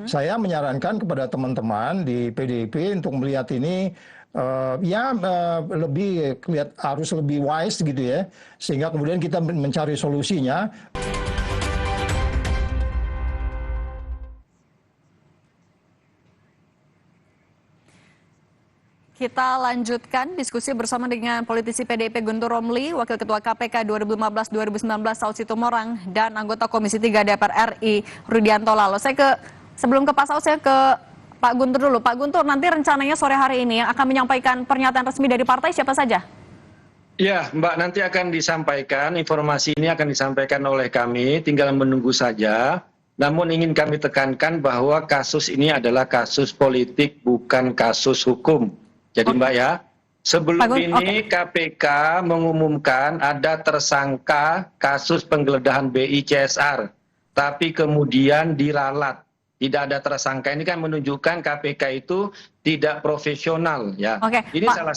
Saya menyarankan kepada teman-teman di PDIP untuk melihat ini lebih harus lebih wise gitu ya, sehingga kemudian kita mencari solusinya. Kita lanjutkan diskusi bersama dengan politisi PDIP Guntur Romli, Wakil Ketua KPK 2015-2019 Saud Situmorang, dan anggota Komisi 3 DPR RI Rudianto Lalo. Sebelum ke Pak Saud, saya ke Pak Guntur dulu. Pak Guntur, nanti rencananya sore hari ini yang akan menyampaikan pernyataan resmi dari partai siapa saja? Ya, Mbak, nanti akan disampaikan, informasi ini akan disampaikan oleh kami, tinggal menunggu saja. Namun ingin kami tekankan bahwa kasus ini adalah kasus politik, bukan kasus hukum. Jadi Mbak ya, sebelum ini KPK mengumumkan ada tersangka kasus penggeledahan BI CSR, tapi kemudian diralat. Tidak ada tersangka. Ini kan menunjukkan KPK itu tidak profesional ya. Ini salah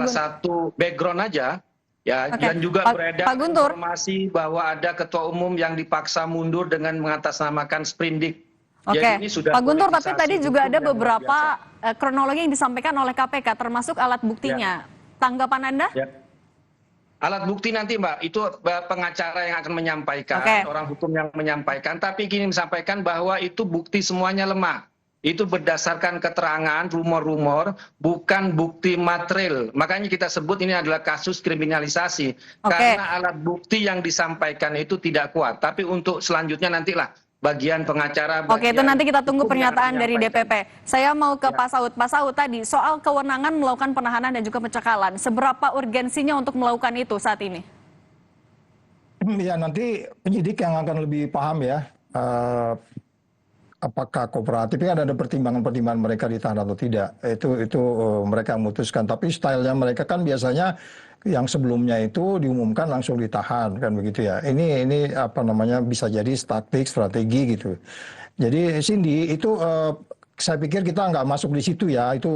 satu background aja ya. Dan juga beredar informasi bahwa ada ketua umum yang dipaksa mundur dengan mengatasnamakan sprindik. Jadi ini sudah Pak Guntur, tapi tadi juga ada beberapa kronologi yang disampaikan oleh KPK, termasuk alat buktinya. Tanggapan Anda? Ya. Alat bukti nanti Mbak, itu pengacara yang akan menyampaikan, orang hukum yang menyampaikan, tapi ingin sampaikan bahwa itu bukti semuanya lemah. Itu berdasarkan keterangan, rumor-rumor, bukan bukti material. Makanya kita sebut ini adalah kasus kriminalisasi. Karena alat bukti yang disampaikan itu tidak kuat. Tapi untuk selanjutnya nantilah bagian pengacara. Itu nanti kita tunggu pernyataan dari DPP. Saya mau ke Pak Saud. Pak Saud, tadi soal kewenangan melakukan penahanan dan juga pencekalan, seberapa urgensinya untuk melakukan itu saat ini? Ya, nanti penyidik yang akan lebih paham ya, apakah kooperatif, kan ada pertimbangan-pertimbangan mereka ditahan atau tidak. Itu mereka memutuskan. Tapi stylenya mereka kan biasanya yang sebelumnya itu diumumkan langsung ditahan, kan begitu ya. Ini apa namanya, bisa jadi taktik, strategi gitu. Jadi Cindy, itu saya pikir kita nggak masuk di situ ya. Itu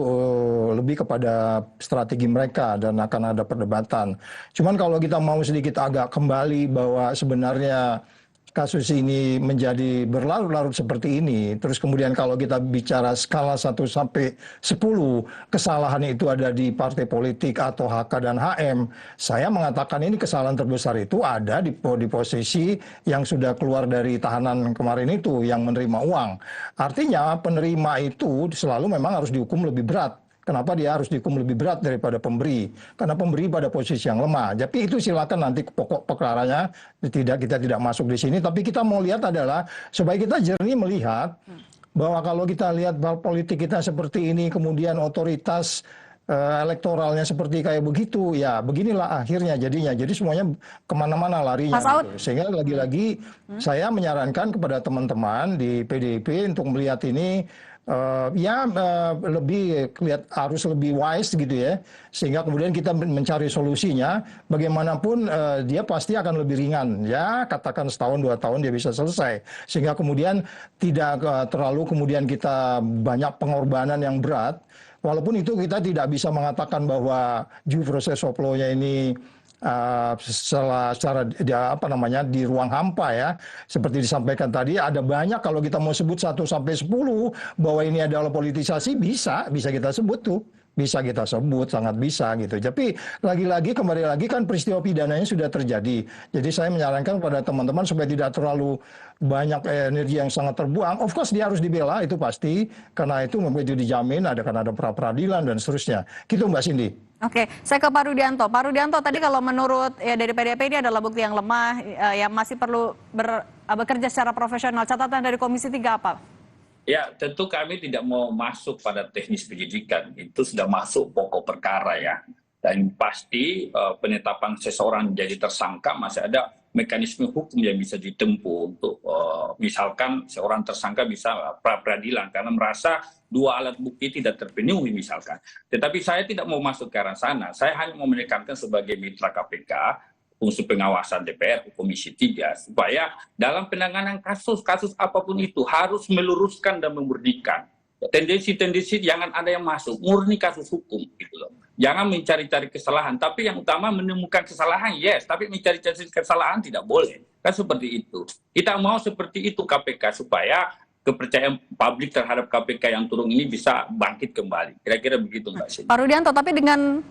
lebih kepada strategi mereka dan akan ada perdebatan. Cuman kalau kita mau sedikit agak kembali bahwa sebenarnya kasus ini menjadi berlarut-larut seperti ini, terus kemudian kalau kita bicara skala 1 sampai 10, kesalahan itu ada di partai politik atau HK dan HM, saya mengatakan ini kesalahan terbesar itu ada di posisi yang sudah keluar dari tahanan kemarin itu, yang menerima uang. Artinya penerima itu selalu memang harus dihukum lebih berat. Kenapa dia harus dihukum lebih berat daripada pemberi? Karena pemberi pada posisi yang lemah. Tapi itu silakan nanti pokok perkaranya, kita tidak masuk di sini. Tapi kita mau lihat adalah supaya kita jernih melihat bahwa kalau kita lihat politik kita seperti ini, kemudian otoritas elektoralnya seperti kayak begitu, ya beginilah akhirnya jadinya. Jadi semuanya kemana-mana larinya. Gitu. Sehingga lagi-lagi saya menyarankan kepada teman-teman di PDIP untuk melihat ini harus lebih wise gitu ya, sehingga kemudian kita mencari solusinya. Bagaimanapun dia pasti akan lebih ringan ya, katakan setahun 2 tahun dia bisa selesai, sehingga kemudian tidak terlalu kemudian kita banyak pengorbanan yang berat. Walaupun itu kita tidak bisa mengatakan bahwa due process of law-nya ini secara di ruang hampa ya, seperti disampaikan tadi, ada banyak. Kalau kita mau sebut 1 sampai 10 bahwa ini adalah politisasi, bisa kita sebut tuh, bisa kita sebut, sangat bisa gitu. Tapi lagi-lagi kembali lagi kan peristiwa pidananya sudah terjadi. Jadi saya menyarankan kepada teman-teman supaya tidak terlalu banyak energi yang sangat terbuang. Of course dia harus dibela, itu pasti, karena itu dijamin karena ada pra-peradilan dan seterusnya. Gitu Mbak Cindy. Saya ke Pak Rudianto. Pak Rudianto, tadi kalau menurut dari PDIP ini adalah bukti yang lemah, yang masih perlu bekerja secara profesional. Catatan dari Komisi 3 apa? Ya, tentu kami tidak mau masuk pada teknis penyidikan. Itu sudah masuk pokok perkara ya. Dan pasti penetapan seseorang jadi tersangka masih ada mekanisme hukum yang bisa ditempuh untuk misalkan seorang tersangka bisa pra-peradilan karena merasa 2 alat bukti tidak terpenuhi misalkan. Tetapi saya tidak mau masuk ke arah sana. Saya hanya mau menekankan sebagai mitra KPK, fungsi pengawasan DPR, Komisi 3, supaya dalam penanganan kasus apapun itu harus meluruskan dan memurnikan. Tendensi-tendensi jangan ada yang masuk, murni kasus hukum gitu loh. Jangan mencari-cari kesalahan, tapi yang utama menemukan kesalahan, yes, tapi mencari-cari kesalahan tidak boleh. Kan seperti itu. Kita mau seperti itu KPK supaya kepercayaan publik terhadap KPK yang turun ini bisa bangkit kembali. Kira-kira begitu Mbak Cindy. Pak Rudianto, tapi dengan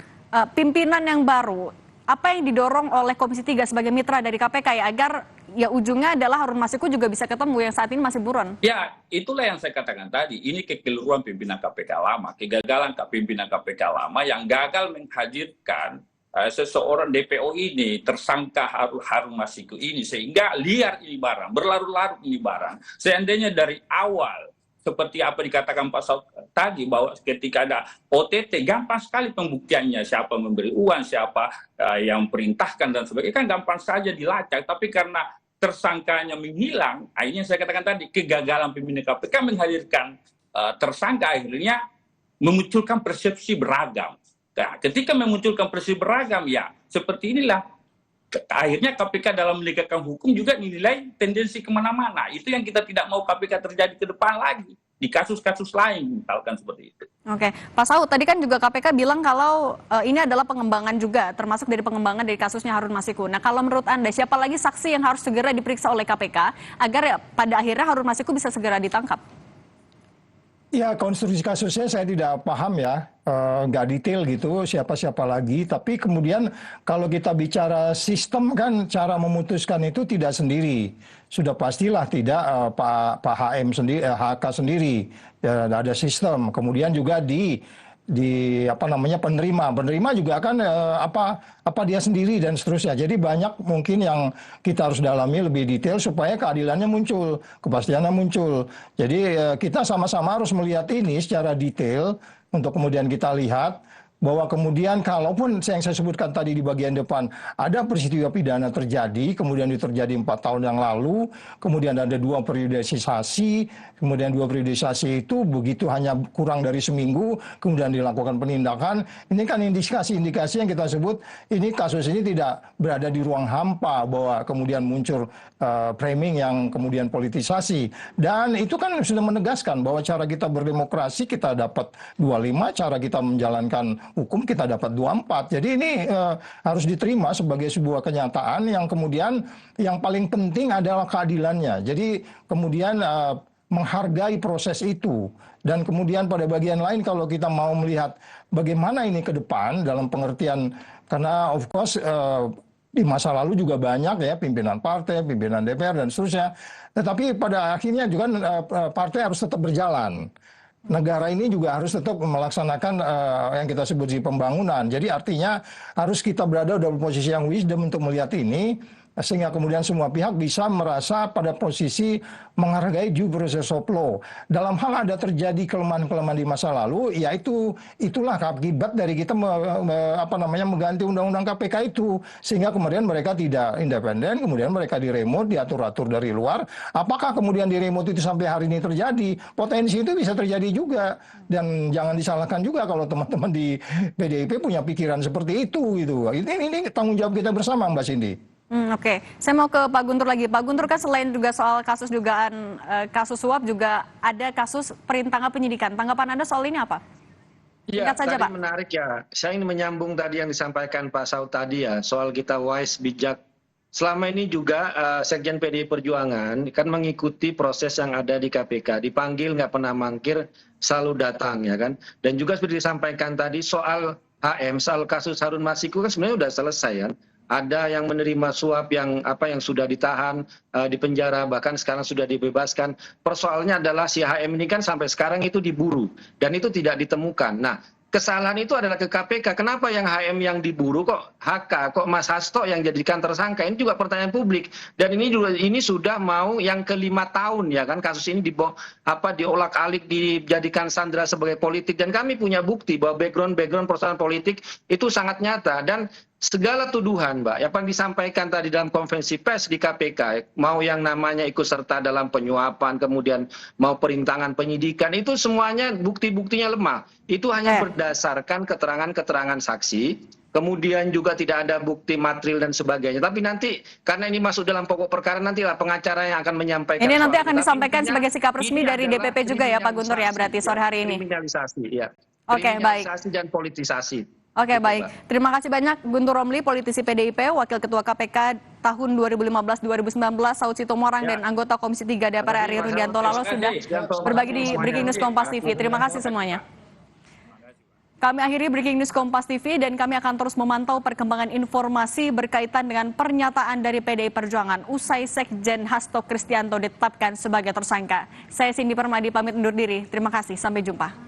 pimpinan yang baru, apa yang didorong oleh Komisi 3 sebagai mitra dari KPK ya agar ya ujungnya adalah Harun Masiku juga bisa ketemu yang saat ini masih buron? Ya, itulah yang saya katakan tadi. Ini kekeliruan pimpinan KPK lama, kegagalan pimpinan KPK lama yang gagal menghadirkan seseorang DPO ini, tersangka Harun Masiku ini, sehingga liar ini barang, berlarut-larut ini barang. Seandainya dari awal, seperti apa dikatakan Pak Saud tadi, bahwa ketika ada OTT, gampang sekali pembuktiannya, siapa memberi uang, siapa yang perintahkan, dan sebagainya, kan gampang saja dilacak. Tapi karena tersangkanya menghilang, akhirnya saya katakan tadi, kegagalan pimpinan KPK menghadirkan tersangka, akhirnya memunculkan persepsi beragam. Nah, ketika memunculkan persepsi beragam, ya seperti inilah, akhirnya KPK dalam menegakkan hukum juga dinilai tendensi kemana-mana. Itu yang kita tidak mau KPK terjadi ke depan lagi, di kasus-kasus lain, misalkan seperti itu. Oke, Pak Saud, tadi kan juga KPK bilang kalau ini adalah pengembangan juga, termasuk dari pengembangan dari kasusnya Harun Masiku. Nah, kalau menurut Anda, siapa lagi saksi yang harus segera diperiksa oleh KPK agar ya, pada akhirnya Harun Masiku bisa segera ditangkap? Ya, konstruksi kasusnya saya tidak paham ya, nggak detail gitu siapa-siapa lagi. Tapi kemudian kalau kita bicara sistem kan cara memutuskan itu tidak sendiri. Sudah pastilah tidak Pak HM sendiri, HK sendiri. Ya, ada sistem. Kemudian juga di apa namanya penerima juga kan apa dia sendiri dan seterusnya. Jadi banyak mungkin yang kita harus dalami lebih detail supaya keadilannya muncul, kepastiannya muncul. Jadi kita sama-sama harus melihat ini secara detail untuk kemudian kita lihat bahwa kemudian kalaupun yang saya sebutkan tadi di bagian depan ada peristiwa pidana terjadi, kemudian itu terjadi 4 tahun yang lalu, kemudian ada 2 periodisasi, kemudian 2 periodisasi itu begitu hanya kurang dari seminggu, kemudian dilakukan penindakan. Ini kan indikasi-indikasi yang kita sebut ini kasus ini tidak berada di ruang hampa bahwa kemudian muncul framing yang kemudian politisasi. Dan itu kan sudah menegaskan bahwa cara kita berdemokrasi kita dapat 25, cara kita menjalankan hukum kita dapat 24. Jadi ini harus diterima sebagai sebuah kenyataan yang kemudian yang paling penting adalah keadilannya. Jadi kemudian menghargai proses itu. Dan kemudian pada bagian lain kalau kita mau melihat bagaimana ini ke depan dalam pengertian, karena of course di masa lalu juga banyak ya pimpinan partai, pimpinan DPR dan seterusnya. Tetapi pada akhirnya juga partai harus tetap berjalan. Negara ini juga harus tetap melaksanakan yang kita sebut di pembangunan. Jadi artinya harus kita berada dalam posisi yang wisdom untuk melihat ini, sehingga kemudian semua pihak bisa merasa pada posisi menghargai due process of law. Dalam hal ada terjadi kelemahan-kelemahan di masa lalu, ya itulah akibat dari kita mengganti undang-undang KPK itu, sehingga kemudian mereka tidak independen, kemudian mereka diremote, diatur-atur dari luar. Apakah kemudian diremote itu sampai hari ini terjadi? Potensi itu bisa terjadi juga, dan jangan disalahkan juga kalau teman-teman di PDIP punya pikiran seperti itu gitu. Ini tanggung jawab kita bersama, Mbak Cindy. Oke, saya mau ke Pak Guntur lagi. Pak Guntur, kan selain juga soal kasus dugaan kasus suap, juga ada kasus perintangan penyidikan. Tanggapan Anda soal ini apa? Ya, Singkat saja, tadi Pak. menarik ya. Saya ingin menyambung tadi yang disampaikan Pak Saud tadi ya, soal kita wise, bijak. Selama ini juga Sekjen PDI Perjuangan kan mengikuti proses yang ada di KPK. Dipanggil nggak pernah mangkir, selalu datang ya kan. Dan juga seperti disampaikan tadi soal HM, soal kasus Harun Masiku kan sebenarnya sudah selesai kan. Ada yang menerima suap yang sudah ditahan di penjara, bahkan sekarang sudah dibebaskan. Persoalannya adalah si HM ini kan sampai sekarang itu diburu dan itu tidak ditemukan. Nah, kesalahan itu adalah ke KPK. Kenapa yang HM yang diburu kok HK, kok Mas Hasto yang jadikan tersangka? Ini juga pertanyaan publik. Dan ini sudah mau yang ke-5 tahun ya kan, kasus ini diolak-alik, dijadikan sandera sebagai politik. Dan kami punya bukti bahwa background persoalan politik itu sangat nyata. Dan segala tuduhan, Mbak, yang disampaikan tadi dalam konferensi pers di KPK, mau yang namanya ikut serta dalam penyuapan, kemudian mau perintangan penyidikan, itu semuanya bukti-buktinya lemah. Itu hanya berdasarkan keterangan-keterangan saksi, kemudian juga tidak ada bukti material dan sebagainya. Tapi nanti, karena ini masuk dalam pokok perkara, nantilah pengacara yang akan menyampaikan. Ini nanti akan disampaikan sebagai sikap resmi dari DPP juga ya, Pak Guntur ya, berarti sore hari ini. Kriminalisasi, ya. Oke, baik. Kriminalisasi dan politisasi. Oke, Gitu, baik. Mbak. Terima kasih banyak Guntur Romli, politisi PDIP, Wakil Ketua KPK tahun 2015-2019, Saud Sitomorang, Ya. dan anggota Komisi 3 DPR RI Rudianto Lalo sudah berbagi di Breaking News Kompas TV. Terima kasih semuanya. Kami akhiri Breaking News Kompas TV dan kami akan terus memantau perkembangan informasi berkaitan dengan pernyataan dari PDI Perjuangan usai Sekjen Hasto Kristianto ditetapkan sebagai tersangka. Saya Cindy Permadi pamit undur diri. Terima kasih, sampai jumpa.